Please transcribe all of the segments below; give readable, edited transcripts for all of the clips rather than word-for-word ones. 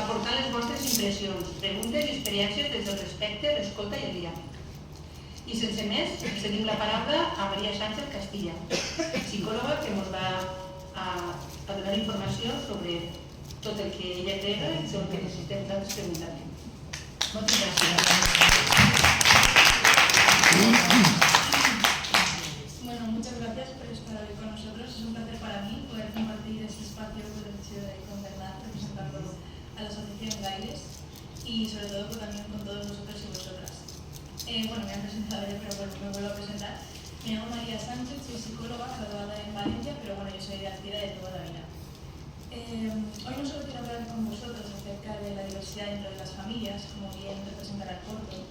aportant les vostres impressions, preguntes i experiències des del respecte, l'escolta i el diàleg. I sense més, cedim la paraula a Maria Sánchez Castilla, psicòloga que ens va a donar informació sobre tot el que ella crega i sobre el que necessitem nosaltres preguntar-li. Moltes gràcies. Bueno, muchas gracias por estar hoy con nosotros. Es un placer para mí poder compartir este espacio con el hecho de con Bernat, representando a la asociación GAILES y sobre todo también con todos vosotros y vosotras. Bueno, me han presentado ya, pero bueno, me vuelvo a presentar. Me llamo María Sánchez, soy psicóloga graduada en Valencia, pero bueno, yo soy de Alcira de toda la vida. Hoy no solo quiero hablar con vosotros acerca de la diversidad dentro de las familias, como bien representará el corto,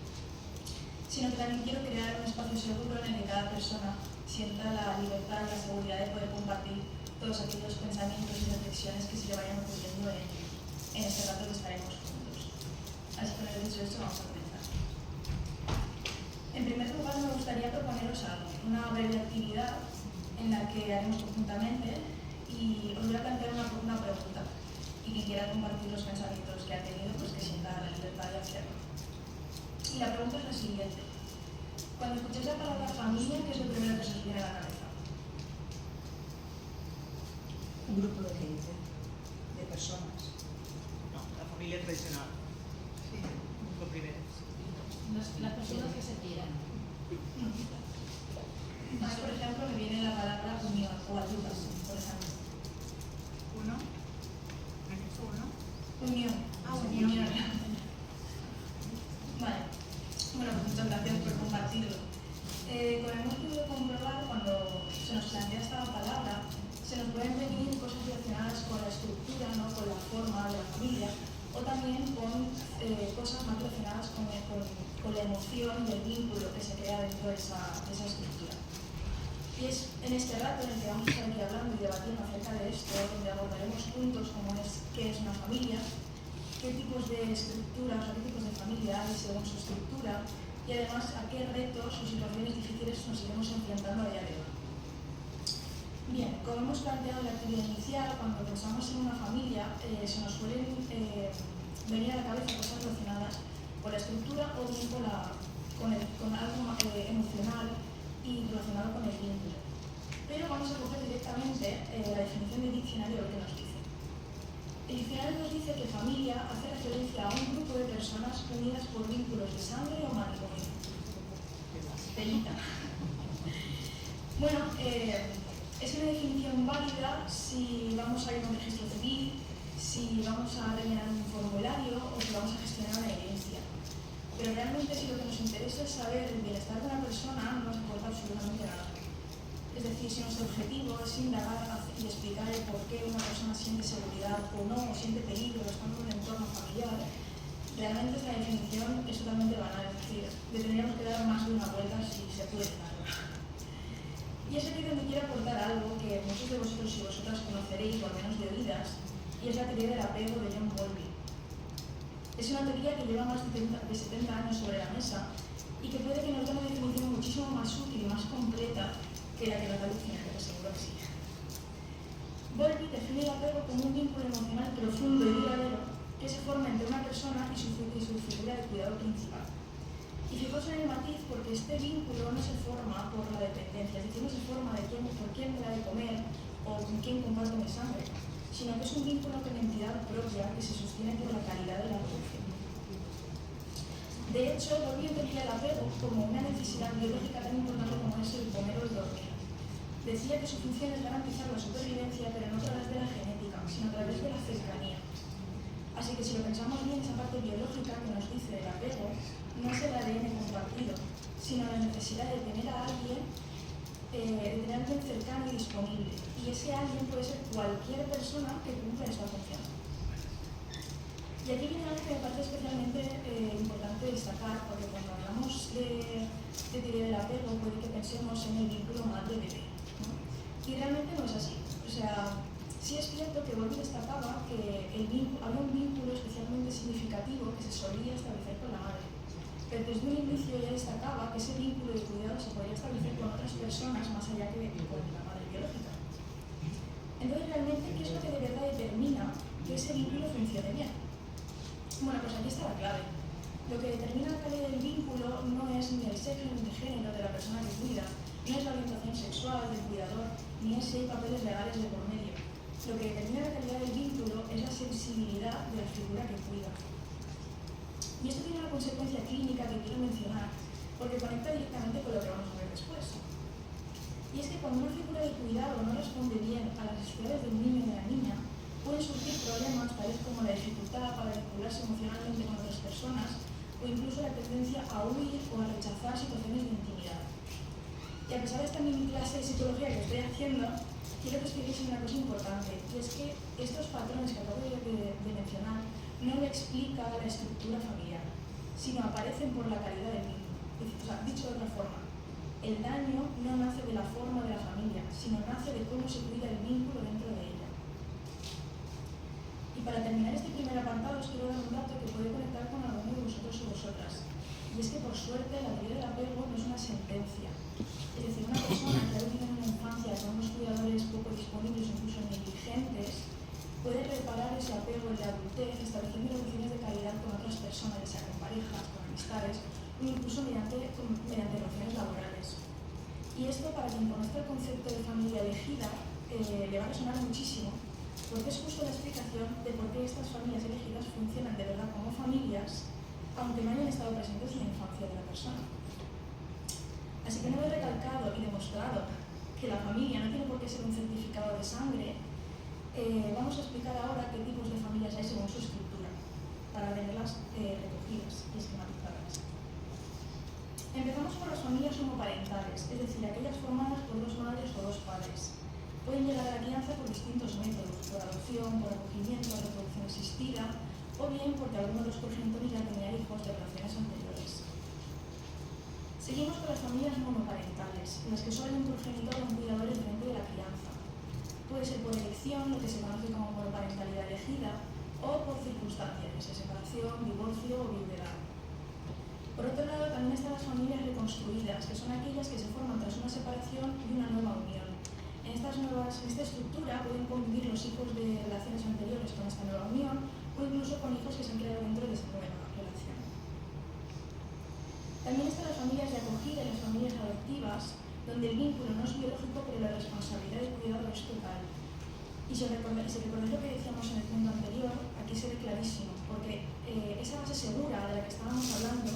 sino que también quiero crear un espacio seguro en el que cada persona sienta la libertad y la seguridad de poder compartir todos aquellos pensamientos y reflexiones que se le vayan ocurriendo en este rato que estaremos juntos. Así que, una vez dicho esto, vamos a comenzar. En primer lugar, me gustaría proponeros algo, una breve actividad en la que haremos conjuntamente y os voy a plantear una pregunta y quien quiera compartir los pensamientos que ha tenido, pues que sienta la libertad de hacerlo. Y la pregunta es la siguiente. Cuando escucháis la palabra familia, ¿qué es lo primero que se os viene a la cabeza? Un grupo de gente, de personas. No, la familia tradicional. Sí, lo primero. Las personas que se quieran. Más, por ejemplo, me viene la palabra unión o ayudas, por ejemplo. ¿Uno? ¿Has dicho uno? Unión. Unión. Vale. Bueno, pues muchas gracias por compartirlo. Como hemos podido comprobar, cuando se nos plantea esta palabra, se nos pueden venir cosas relacionadas con la estructura, ¿no? Con la forma de la familia, o también con cosas más relacionadas con la emoción y el vínculo que se crea dentro de esa estructura. Y es en este rato en el que vamos a estar aquí hablando y debatiendo acerca de esto, donde abordaremos puntos como es qué es una familia, qué tipos de estructuras o qué tipos de familia hay según su estructura y además a qué retos o situaciones difíciles nos iremos enfrentando a día de hoy. Bien, como hemos planteado en la actividad inicial, cuando pensamos en una familia se nos suelen venir a la cabeza cosas relacionadas con la estructura o bien con algo emocional y relacionado con el vínculo. Pero vamos a coger directamente la definición del diccionario de lo que nos dice. El diccionario nos dice que familia hace referencia a un grupo de personas unidas por vínculos de sangre o matrimonio. Pelita. Bueno, es una definición válida si vamos a ir a un registro civil, si vamos a rellenar un formulario o si vamos a gestionar una herencia. Pero realmente si lo que nos interesa es saber el bienestar de una persona, no nos importa absolutamente nada. Es decir, si nuestro objetivo es indagar y explicar el por qué una persona siente seguridad o no, o siente peligro estando en un entorno familiar, realmente esta definición es totalmente banal, es decir, le tendríamos que dar más de una vuelta si se puede dar. Y es aquí donde quiero aportar algo que muchos de vosotros y vosotras conoceréis, o al menos de oídas, y es la teoría del apego de John Bowlby. Es una teoría que lleva más de 70 años sobre la mesa y que puede que nos dé una definición muchísimo más útil y más completa que la que nos da el diccionario, que seguro que sí. Bowlby define el apego como un vínculo emocional profundo y duradero que se forma entre una persona y su figura de cuidado principal. Y fijaos en el matiz porque este vínculo no se forma por la dependencia, es decir, no se forma por quién me da de comer o con quién comparto mi sangre, sino que es un vínculo con entidad propia que se sostiene por la calidad de la relación. De hecho, Bowlby entendía el apego como una necesidad biológica tan importante como es el comer o el dormir. Decía que su función es garantizar la supervivencia, pero no a través de la genética, sino a través de la cercanía. Así que si lo pensamos bien, esa parte biológica que nos dice del apego no es el ADN compartido, sino la necesidad de tener a alguien, cercano y disponible. Y ese alguien puede ser cualquier persona que cumpla esta función. Y aquí viene algo que me parece especialmente importante destacar, porque cuando hablamos de teoría del apego puede que pensemos en el vínculo madre-bebé, ¿no? Y realmente no es así. O sea, sí es cierto que Bowlby destacaba que había un vínculo especialmente significativo que se solía establecer con la madre. pero desde un inicio ya destacaba que ese vínculo de cuidado se podría establecer con otras personas más allá que con la madre biológica. Entonces, realmente, ¿qué es lo que de verdad determina que ese vínculo funcione bien? Bueno, pues aquí está la clave. Lo que determina la calidad del vínculo no es ni el sexo ni el género de la persona que cuida, no es la orientación sexual del cuidador, ni es si hay papeles legales de por medio. Lo que determina la calidad del vínculo es la sensibilidad de la figura que cuida. Y esto tiene una consecuencia clínica que quiero mencionar, porque conecta directamente con lo que vamos a ver después. Y es que cuando una figura de cuidado no responde bien a las necesidades del niño y de la niña, pueden surgir problemas tales como la dificultad para vincularse emocionalmente con otras personas o incluso la tendencia a huir o a rechazar situaciones de intimidad. Y a pesar de esta mini clase de psicología que estoy haciendo, quiero que os fijéis en una cosa importante, y es que estos patrones que acabo de mencionar no le explica la estructura familiar, sino aparecen por la calidad del vínculo. O sea, dicho de otra forma, el daño no nace de la forma de la familia, sino nace de cómo se cuida el vínculo dentro de ella. Y para terminar este primer apartado os quiero dar un dato que puede conectar con alguno de vosotros o vosotras. Y es que por suerte la teoría del apego no es una sentencia. Es decir, una persona que ha vivido en una infancia con unos cuidadores poco disponibles o incluso negligentes puede reparar ese apego en la adultez estableciendo relaciones de calidad con otras personas, ya sea con parejas, con amistades o incluso mediante relaciones laborales. Y esto, para quien conozca el concepto de familia elegida, le va a resonar muchísimo, porque es justo la explicación de por qué estas familias elegidas funcionan de verdad como familias, aunque no hayan estado presentes en la infancia de la persona. Así que una vez recalcado y demostrado que la familia no tiene por qué ser un certificado de sangre, vamos a explicar ahora qué tipos de familias hay según su estructura, para tenerlas recogidas y esquematizadas. Empezamos con las familias homoparentales, es decir, aquellas formadas por dos madres o dos padres. Pueden llegar a la crianza por distintos métodos, por adopción, por acogimiento, reproducción asistida, o bien porque alguno de los progenitores ya tenía hijos de relaciones anteriores. Seguimos con las familias monoparentales, en las que solo hay un progenitor o un cuidador al frente de la crianza. Puede ser por elección, lo que se conoce como monoparentalidad elegida, o por circunstancias, ya sea separación, divorcio o viudedad. Por otro lado, también están las familias reconstruidas, que son aquellas que se forman tras una separación y una nueva unión. En esta estructura pueden convivir los hijos de relaciones anteriores con esta nueva unión o incluso con hijos que se han creado dentro de esta nueva relación. También están las familias de acogida y las familias adoptivas, donde el vínculo no es biológico, pero la responsabilidad de cuidado es total. Y si recordáis lo que decíamos en el punto anterior, aquí se ve clarísimo, porque esa base segura de la que estábamos hablando,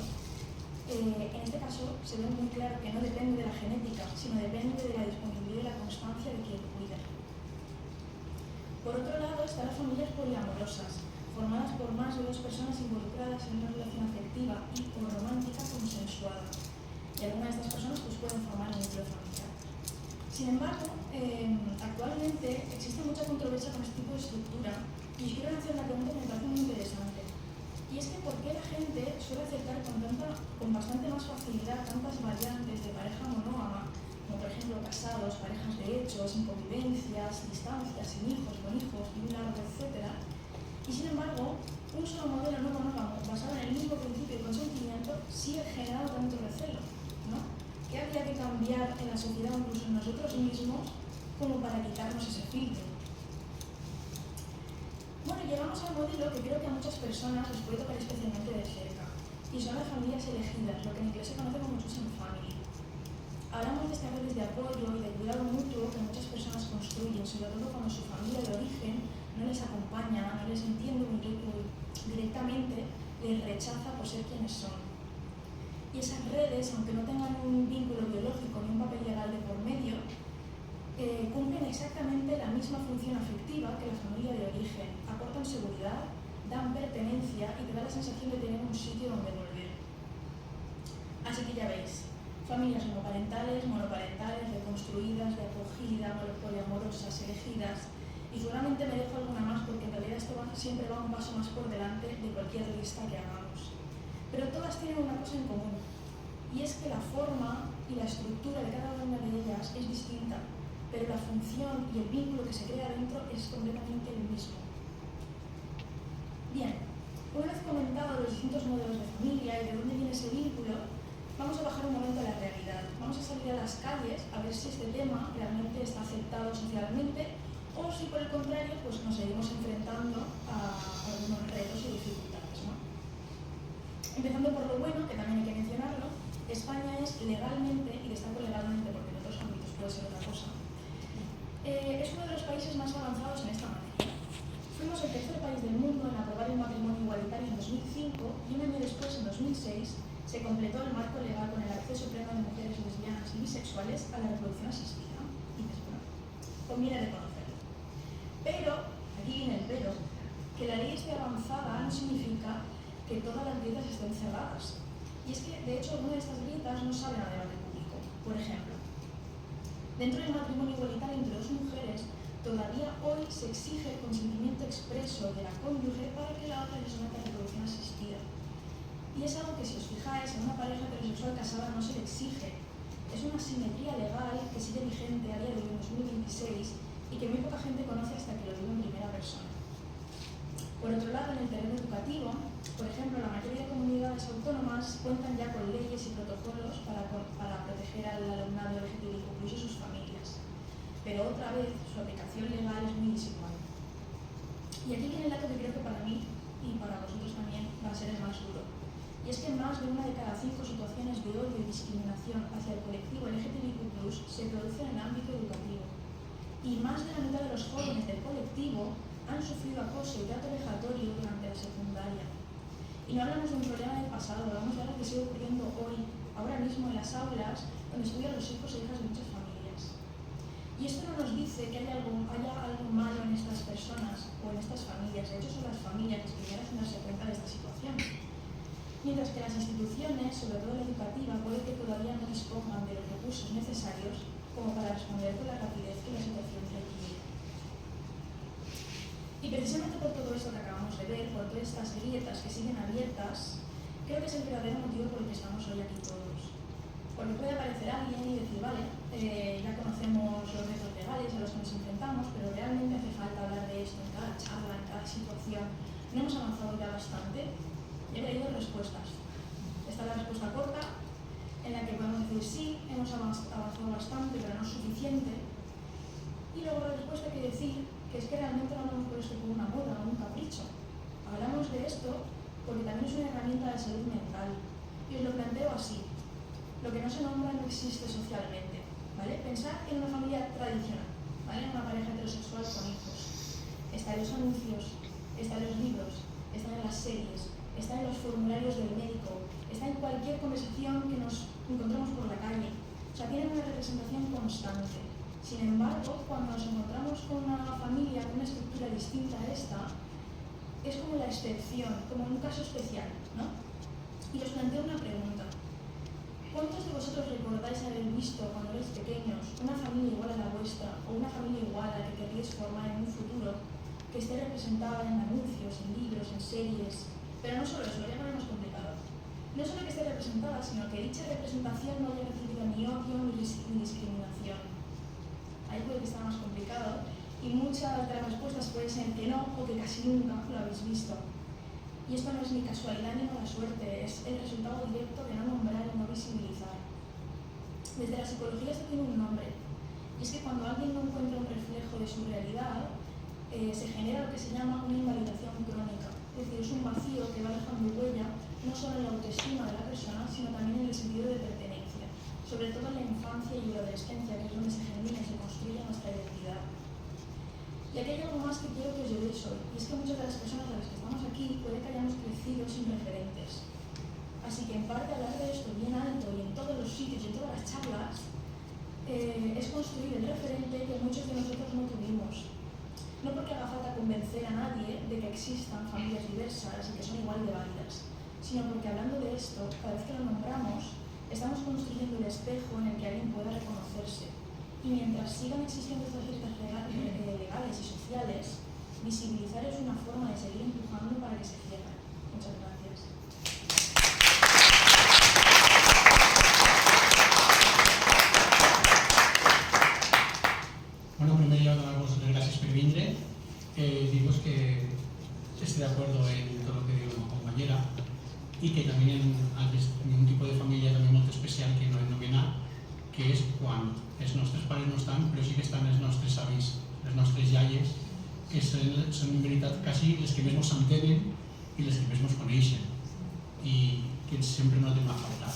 en este caso se ve muy claro que no depende de la genética, sino depende de la disponibilidad y la constancia de quien cuida. Por otro lado están las familias poliamorosas, formadas por más de dos personas involucradas en una relación afectiva y o romántica consensuada. Y algunas de estas personas pueden formar un núcleo familiar. Sin embargo, actualmente existe mucha controversia con este tipo de estructura y os quiero hacer una pregunta que me parece muy interesante. Y es que ¿por qué la gente suele aceptar con bastante más facilidad tantas variantes de pareja monógama, como por ejemplo casados, parejas de hecho, sin convivencias, distancias, sin hijos, con hijos, y un largo, etcétera? Y sin embargo, un solo modelo no monógamo basado en el mismo principio de consentimiento sigue generando tanto recelo, ¿no? ¿Qué habría que cambiar en la sociedad o incluso en nosotros mismos como para quitarnos ese filtro? Bueno, llegamos al modelo que creo que a muchas personas les puede tocar especialmente de cerca, y son las familias elegidas, lo que en inglés se conoce como chosen family. Hablamos de estas redes de apoyo y de cuidado mutuo que muchas personas construyen, sobre todo cuando su familia de origen no les acompaña, no les entiende directamente, les rechaza por ser quienes son. Y esas redes, aunque no tengan un vínculo biológico ni un papel legal de por medio, cumplen exactamente la misma función afectiva que la familia de origen, aportan seguridad, dan pertenencia y te da la sensación de tener un sitio donde volver. Así que ya veis, familias homoparentales, monoparentales, reconstruidas, de acogida, poliamorosas, elegidas, y seguramente me dejo alguna más porque en realidad esto siempre va un paso más por delante de cualquier lista que hagamos. Pero todas tienen una cosa en común, y es que la forma y la estructura de cada una de ellas es distinta, pero la función y el vínculo que se crea dentro es completamente el mismo. Bien, Una vez comentado los distintos modelos de familia y de dónde viene ese vínculo, vamos a bajar un momento a la realidad. Vamos a salir a las calles a ver si este tema realmente está aceptado socialmente o si por el contrario pues nos seguimos enfrentando a algunos retos y dificultades, ¿no? Empezando por lo bueno, que también hay que mencionarlo, España es legalmente, y destaco legalmente porque en otros ámbitos puede ser otra cosa, es uno de los países más avanzados en esta materia. Fuimos el tercer país del mundo en aprobar el matrimonio igualitario en 2005 y un año después, en 2006, se completó el marco legal con el acceso pleno de mujeres lesbianas y bisexuales a la reproducción asistida. Y bueno, conviene reconocerlo. Pero, aquí viene el pero, que la ley esté avanzada no significa que todas las grietas estén cerradas. Y es que, de hecho, algunas de estas grietas no salen a debate público. Por ejemplo, dentro del matrimonio igualitario entre dos mujeres, todavía hoy se exige el consentimiento expreso de la cónyuge para que la otra le someta a la reproducción asistida. Y es algo que, si os fijáis, en una pareja heterosexual casada no se le exige. Es una asimetría legal que sigue vigente a día de hoy, en 2026, y que muy poca gente conoce hasta que lo vive en primera persona. Por otro lado, en el terreno educativo, por ejemplo, la mayoría de comunidades autónomas cuentan ya con leyes y protocolos para proteger al alumnado LGTBIQ+ y sus familias. Pero otra vez, su aplicación legal es muy desigual. Y aquí viene el dato que creo que para mí, y para vosotros también, va a ser el más duro. Y es que más de 1 de cada 5 situaciones de odio y discriminación hacia el colectivo LGTBIQ+ se producen en el ámbito educativo. Y más de la mitad de los jóvenes del colectivo han sufrido acoso y trato vejatorio durante la secundaria. Y no hablamos de un problema del pasado, hablamos de algo que sigue ocurriendo hoy, ahora mismo en las aulas, donde estudian los hijos e hijas de muchas familias. Y esto no nos dice que haya algo malo en estas personas o en estas familias. De hecho, son las familias las primeras en darse cuenta de esta situación. Mientras que las instituciones, sobre todo la educativa, puede que todavía no dispongan de los recursos necesarios como para responder con la rapidez que la situación requiere. Y precisamente por todo esto que acabamos de ver, por todas estas grietas que siguen abiertas, creo que es el verdadero motivo por el que estamos hoy aquí todos. Porque puede aparecer alguien y decir, vale, ya conocemos los retos legales a los que nos enfrentamos, pero realmente hace falta hablar de esto en cada charla, en cada situación. ¿No hemos avanzado ya bastante? He leído respuestas. Está la respuesta corta, en la que podemos decir sí, hemos avanzado bastante, pero no suficiente. Y luego la respuesta que decir que es que realmente no hablamos por esto como una moda o un capricho. Hablamos de esto porque también es una herramienta de salud mental. Y os lo planteo así. Lo que no se nombra no existe socialmente, ¿vale? Pensad en una familia tradicional, ¿vale? En una pareja heterosexual con hijos. Está en los anuncios, está en los libros, está en las series, está en los formularios del médico, está en cualquier conversación que nos encontramos por la calle. O sea, tienen una representación constante. Sin embargo, cuando nos encontramos con una familia con una estructura distinta a esta, es como la excepción, como un caso especial, ¿no? Y os planteo una pregunta. ¿Cuántos de vosotros recordáis haber visto cuando erais pequeños una familia igual a la vuestra o una familia igual a la que queréis formar en un futuro que esté representada en anuncios, en libros, en series? Pero no solo eso, lo voy a poner más complicado. No solo que esté representada, sino que dicha representación no haya recibido ni odio ni discriminación. Ahí puede que esté más complicado y muchas de las respuestas pueden ser que no o que casi nunca lo habéis visto. Y esto no es ni casualidad ni mala suerte, es el resultado directo de no nombrar y no visibilizar. Desde la psicología esto tiene un nombre, y es que cuando alguien no encuentra un reflejo de su realidad, se genera lo que se llama una invalidación crónica. Es decir, es un vacío que va dejando huella no solo en la autoestima de la persona, sino también en el sentido de pertenencia, sobre todo en la infancia y la adolescencia, que es donde se genera y se construye nuestra identidad. Y aquí hay algo más que quiero que os llevéis hoy, y es que muchas de las personas de las que estamos aquí puede que hayamos crecido sin referentes. Así que en parte hablar de esto bien alto y en todos los sitios y en todas las charlas es construir el referente que muchos de nosotros no tuvimos. No porque haga falta convencer a nadie de que existan familias diversas y que son igual de válidas, sino porque hablando de esto, cada vez que lo nombramos, estamos construyendo el espejo en el que alguien pueda reconocerse. Y mientras sigan existiendo estas grietas legales y sociales, visibilizar es una forma de seguir empujando para que se cierren. Muchas gracias. Bueno, primer donar vos les gràcies per vindre. Dir-vos que estic d'acord en tot el que diu que és quan els nostres pares no estan, però sí que estan els nostres avis, les nostres iaies, que són en veritat quasi les que més ens entenen i les que més ens coneixen i que sempre no tenen a faltar.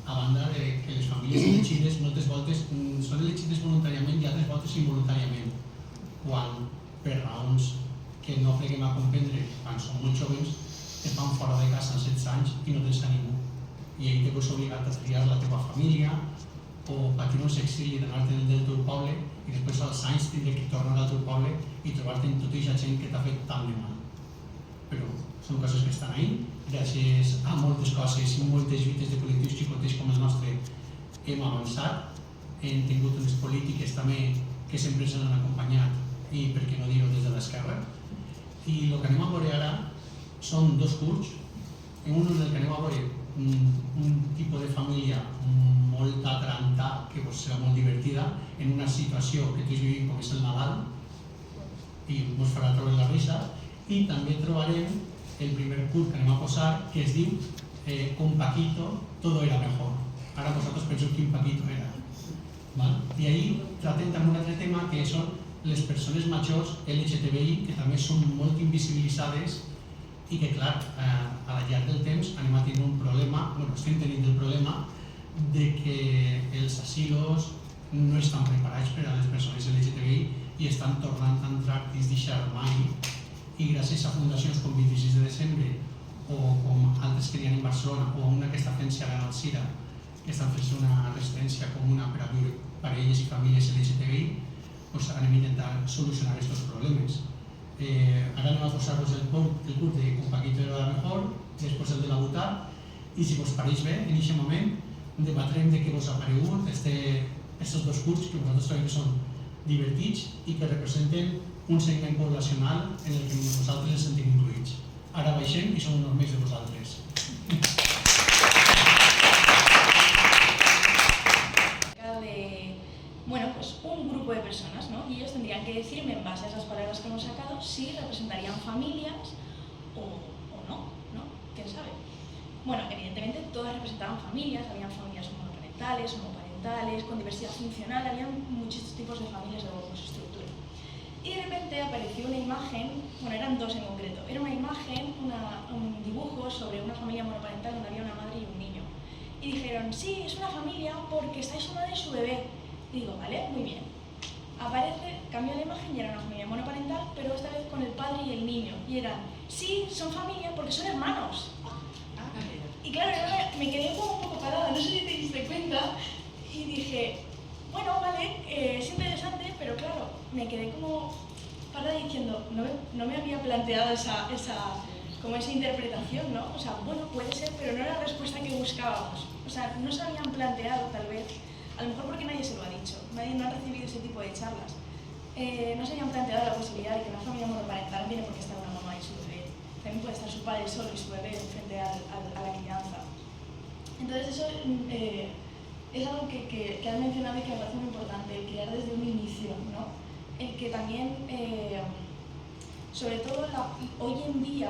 A banda de que les famílies elegides moltes voltes són elegides voluntàriament i altres voltes involuntàriament, quan per raons que no freguem a comprendre quan som molt joves et van fora de casa amb 16 anys i no tens a ningú i ahir te veus obligat a triar la teva família o patir un exili d'anar-te'n del teu poble i després als anys tindre que tornar al teu poble i trobar-te amb tota aquesta gent que t'ha fet tant de mal. Però són coses que estan ahí, gràcies a moltes coses i moltes lluites de col·lectius xicotets com el nostre hem avançat, hem tingut unes polítiques també que sempre ens han acompanyat i per què no dir-ho des de l'esquerra. I el que anem a veure ara són dos curts, en un en el que anem a veure un tipus de família molt atralentat, que serà molt divertida, en una situació que tots vivim com és el Nadal i ens farà treure la risa, i també trobarem el primer curt que anem a posar que es diu Con Paquito todo era mejor. Ara vosaltres penseu quin Paquito era. I ahir tratem també un altre tema que són les persones majors LGTBI, que també són molt invisibilitzades i que, clar, a la llarg del temps anem a tenir un problema, estem tenint el problema de que els asilos no estan preparats per a les persones LGTBI i estan tornant a entrar dins d'aquest armari i gràcies a fundacions com 26 de desembre o com altres que hi ha en Barcelona o una que està fent ara en Alcira, que estan fent una residència comuna per a viure parelles i famílies LGTBI, anem a intentar solucionar aquests problemes. Ara anem a posar-vos el curt de Con Paquito era mejor, després el de la Butar, i si vos pareix bé, en aquest moment debatrem de què vos ha paregut aquests dos curts que vosaltres trobem que són divertits i que representen un segment poblacional en el que nosaltres ens sentim incluïts. Ara baixem i som uns més de vosaltres. Bueno, pues un grupo de personas, ¿no? Y ellos tendrían que decirme, en base a esas palabras que hemos sacado, si representarían familias o no, ¿no? ¿Quién sabe? Bueno, evidentemente todas representaban familias, habían familias monoparentales, homoparentales, con diversidad funcional, había muchos tipos de familias de su estructura. Y de repente apareció una imagen, bueno, eran dos en concreto, era una imagen, un dibujo sobre una familia monoparental donde había una madre y un niño. Y dijeron, sí, es una familia porque está su madre y su bebé. Y digo, vale, muy bien. Aparece, cambia la imagen y era una familia monoparental, pero esta vez con el padre y el niño. Y eran, sí, son familia porque son hermanos. Y claro, me quedé como un poco parada, no sé si te diste cuenta, y dije, bueno, vale, es interesante, pero claro, me quedé como parada diciendo, no me había planteado esa interpretación, ¿no? O sea, bueno, puede ser, pero no era la respuesta que buscábamos. O sea, no se habían planteado, tal vez, a lo mejor porque nadie se lo ha dicho, nadie no ha recibido ese tipo de charlas. No se habían planteado la posibilidad de que una familia monoparental no tiene por qué estar una mamá y su bebé. También puede estar su padre solo y su bebé frente a la crianza. Entonces eso es algo que has mencionado y que me parece muy importante, el crear desde un inicio, ¿no? El que también, sobre todo hoy en día,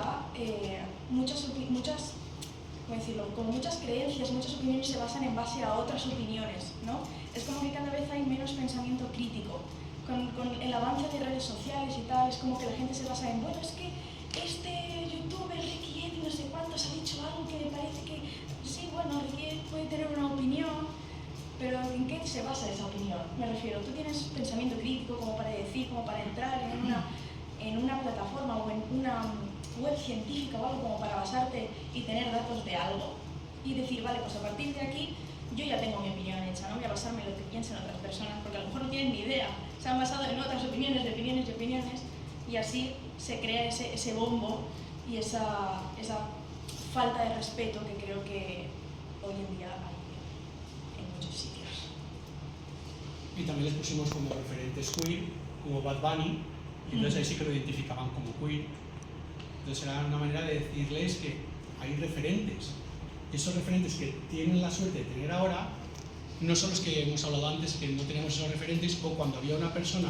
¿cómo decirlo? Como muchas creencias, muchas opiniones se basan en base a otras opiniones, ¿no? Es como que cada vez hay menos pensamiento crítico. Con el avance de redes sociales y tal, es como que la gente se basa en, bueno, es que este youtuber Ricky Ed no sé cuántos ha dicho algo que me parece que, sí, bueno, Ricky Ed puede tener una opinión, pero ¿en qué se basa esa opinión? Me refiero, tú tienes pensamiento crítico como para decir, como para entrar en una plataforma o en una web científica o algo como para basarte y tener datos de algo y decir, vale, pues a partir de aquí yo ya tengo mi opinión hecha, no voy a basarme en lo que piensen otras personas, porque a lo mejor no tienen ni idea, se han basado en otras opiniones, de opiniones y opiniones, y así se crea ese bombo y esa falta de respeto que creo que hoy en día hay en muchos sitios. Y también les pusimos como referentes queer, como Bad Bunny, y entonces ahí sí que lo identificaban como queer. Entonces era una manera de decirles que hay referentes. Y esos referentes que tienen la suerte de tener ahora, no son los que hemos hablado antes, que no tenemos esos referentes, o cuando había una persona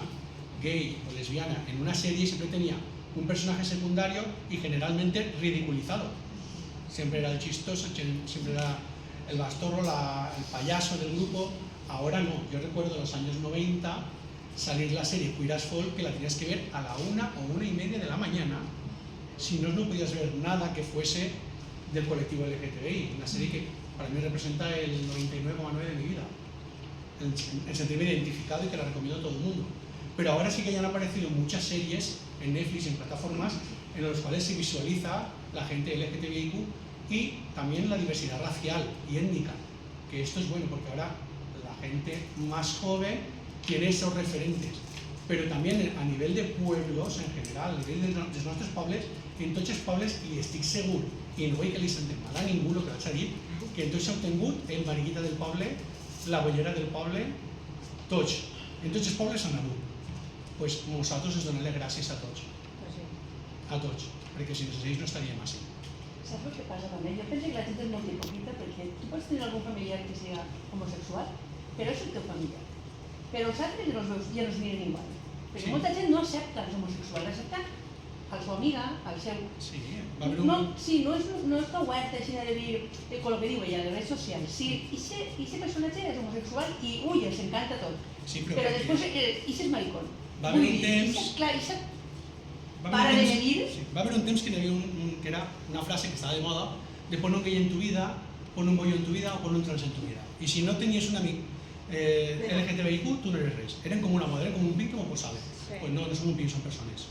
gay o lesbiana en una serie, siempre tenía un personaje secundario y generalmente ridiculizado. Siempre era el chistoso, siempre era el bastorro, el payaso del grupo. Ahora no. Yo recuerdo en los años 90 salir la serie Queer as Folk, que la tenías que ver a la 1 o 1:30 de la mañana, si no, no podías ver nada que fuese del colectivo LGTBI, una serie que para mí representa el 99,9% de mi vida, en sentirme identificado y que la recomiendo a todo el mundo. Pero ahora sí que ya han aparecido muchas series en Netflix, en plataformas, en las cuales se visualiza la gente LGTBIQ y también la diversidad racial y étnica, que esto es bueno porque ahora la gente más joven tiene esos referentes, pero también a nivel de pueblos en general, a nivel dels nostres pobles, en tots els pobles hi estic segur, i no vull que li sentem mal a ningú el que vaig a dir, que en tots heu tingut el mariquita del poble, la bollera del poble, tots, en tots els pobles han hagut. Doncs nosaltres us donem les gràcies a tots, perquè sense ells no estaríem així. Saps el que passa també? Jo penso que la gent és molt hipòcrita perquè tu pots tenir algun familiar que sigui homosexual, però és el teu familiar. Però els altres ja no els miren igual. Perquè molta gent no accepta els homosexuals, accepta a la seva amiga, al seu... Sí, va haver un... Sí, no està obert així de dir con lo que diu ella, les redes socials. Sí, ese personatge és homosexual i ui, els encanta tot. Sí, però després, és maricón. Va haver un temps... Clar, para de medir... Va haver un temps que hi havia que era una frase que estava de moda de pon un gay en tu vida, pon un bollo en tu vida o pon un trans en tu vida. I si no tenies un amic LGTBIQ, tu no eres res. Eren com una moda, eren com un pin que m'ho posava. Pues no som un pin, són persones.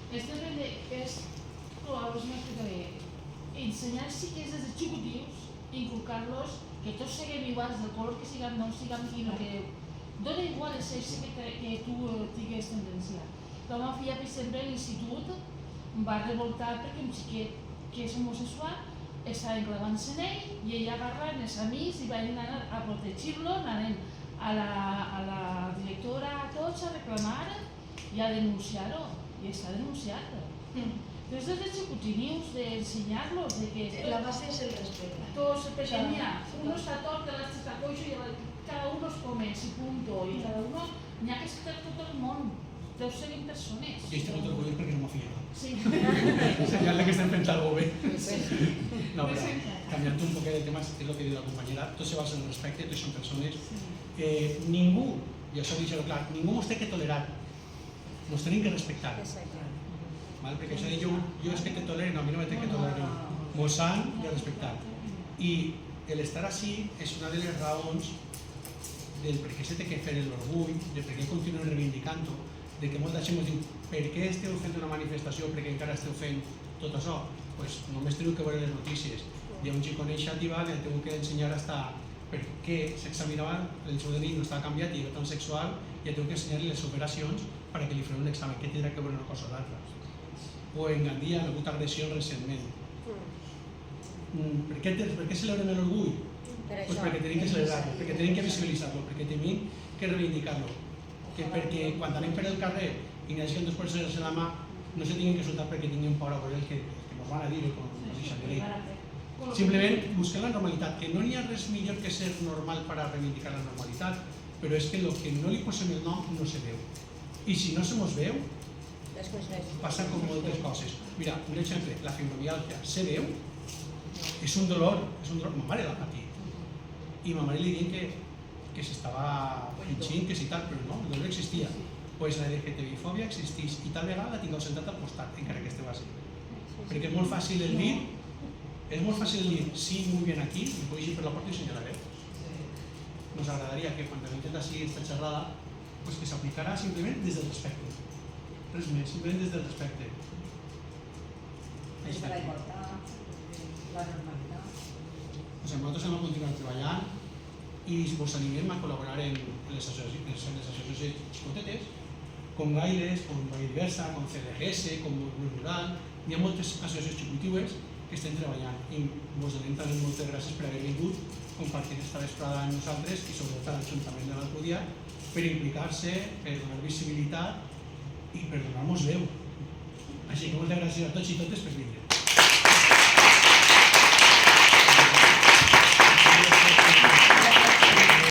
Esto es, os me explicaré, ensenyar xiquets des de xicotins, inculcar-los que tots siguem iguals, del color que siguem, no siguem, i no que dona igual el sexe que tu tingues tendència. La meva filla, per exemple, a l'institut va revoltar perquè un xiquet que és homosexual estava enclavant-se en ell i ella agarrant els amics i van anar a protegir-lo, anant a la directora, a tots, a reclamar i a denunciar-ho. I està denunciat. Entonces, desde xicotinius, de enseñarlos, de que... La base es el respeto. Todos, porque mira, uno está torto, el otro está coixo y cada uno es come, y punto. Y cada uno, n'hi ha que estar tot el món. Deu ser en persones. I estic molt orgullós perquè no m'ho fia. Sí. Senyal que estem fent alguna cosa bé. No, però canviant un poquet de temes, és el que diu la companyera, tots se basen en respecte, tots són persones. Ningú, i això deixo clar, ningú mos té que tolerar. Nos tenim que respectar. Perquè això de jo és que te tolero, no, a mi no me té que tolerar. Mos han de respectar. I l'estar així és una de les raons del per què se té que fer l'orgull, de per què continuem reivindicant-ho, de que molta gent ens diu per què esteu fent una manifestació, per què encara esteu fent tot això? Doncs només teniu que veure les notícies. Hi ha un xico iniciativa, li teniu que ensenyar hasta per què s'examinava el seu DNI no estava canviat i era transsexual, i teniu que ensenyar-li les operacions perquè li farem un examen, què tindrà que veure una cosa o l'altra. O en Gandia ha hagut agressions recentment. Per què celebrem l'orgull? Doncs perquè tenim que celebrar-lo, perquè tenim que visibilitzar-lo, perquè tenim que reivindicar-lo. Perquè quan anem per el carrer i n'hi hagi dos persones en la mà, no se tinguin que soltar perquè tinguin por a veure el que ens van a dir o com ens deixen de dir. Simplement busquem la normalitat, que no hi ha res millor que ser normal per a reivindicar la normalitat, però és que el que no li posem el nom no se veu. I si no se mos veu, passa com moltes coses. Mira, un exemple, la fibromialgia se veu, és un dolor, ma mare l'ha patit. I ma mare li diuen que s'estava pinxint, que si tal, però no, el dolor existia. Doncs la LGTBI-fòbia existeix i tal vegada la tingueu sentat al costat, encara que esteu així. Perquè és molt fàcil el dir, sí, muy bien aquí, me podéis ir per la porta i señalaré. Nos agradaria que quan tenim així esta xerrada, que s'aplicarà simplement des del respecte. Res més, simplement des del respecte. Des de la igualtat, la normalitat. Nosaltres hem de continuar treballant i vos animem a col·laborar en les associacions xicotetes, com Gailes, com Valle Diversa, com CDGS, com Moviment Rural. Hi ha moltes associacions xicotitives que estem treballant i vos donem també moltes gràcies per haver vingut, compartir esta vesprada amb nosaltres i sobretot a l'Ajuntament de l'Alcúdia per implicar-se, per donar visibilitat i per donar-nos veu. Així que moltes gràcies a tots i totes per vindre.